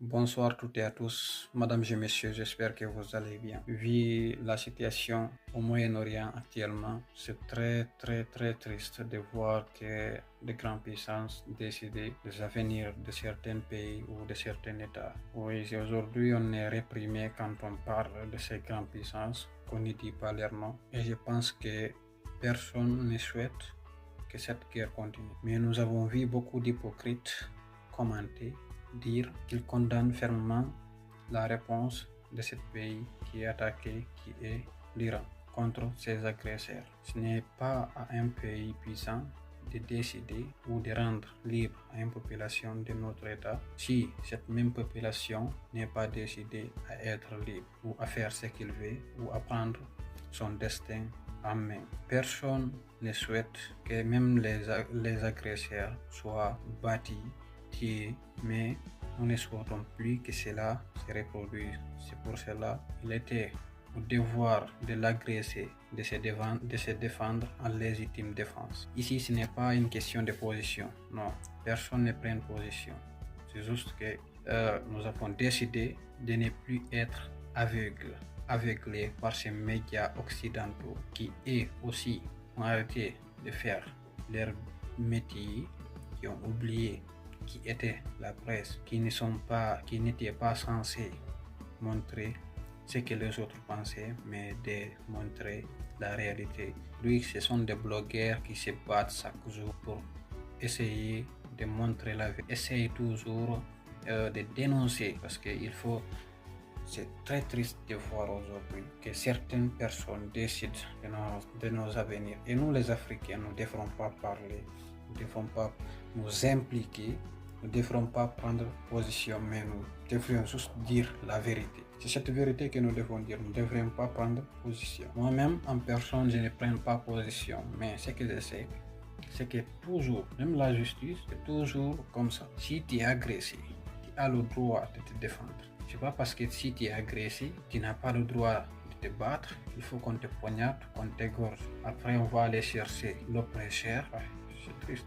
Bonsoir toutes et à tous, mesdames et messieurs, j'espère que vous allez bien. Vu la situation au Moyen-Orient actuellement, c'est très triste de voir que les grandes puissances décident des avenirs de certains pays ou de certains États. Oui, aujourd'hui on est réprimé quand on parle de ces grandes puissances, qu'on ne dit pas leur nom. Et je pense que personne ne souhaite que cette guerre continue. Mais nous avons vu beaucoup d'hypocrites commenter, dire qu'ils condamnent fermement la réponse de ce pays qui est attaqué, qui est l'Iran, contre ses agresseurs. Ce n'est pas à un pays puissant de décider ou de rendre libre à une population de notre État si cette même population n'est pas décidée à être libre ou à faire ce qu'il veut ou à prendre son destin en main. Personne ne souhaite que même les agresseurs soient battus, tués, mais nous ne souhaitons plus que cela se reproduise. C'est pour cela qu'il était au devoir de l'agresser, de se défendre en légitime défense. Ici, ce n'est pas une question de position. Non, personne ne prend une position. C'est juste que nous avons décidé de ne plus être aveuglés par ces médias occidentaux qui, eux aussi, ont arrêté de faire leur métier, qui ont oublié qui était la presse, qui n'étaient pas censés montrer ce que les autres pensaient, mais de montrer la réalité. Oui, ce sont des blogueurs qui se battent chaque jour pour essayer de montrer la vérité, essayer toujours de dénoncer, parce qu'il faut. C'est très triste de voir aujourd'hui que certaines personnes décident de nos avenirs. Et nous, les Africains, nous ne devrons pas parler, nous ne devrons pas nous impliquer, nous ne devrons pas prendre position, mais nous devrions juste dire la vérité. C'est cette vérité que nous devons dire, nous ne devrions pas prendre position. Moi-même, en personne, je ne prends pas position, mais ce que je sais, c'est que toujours, même la justice, c'est toujours comme ça. Si tu es agressé, tu as le droit de te défendre. C'est pas parce que si tu es agressé, tu n'as pas le droit de te battre, il faut qu'on te poignarde, qu'on t'égorge. Après, on va aller chercher l'oppresseur. C'est triste.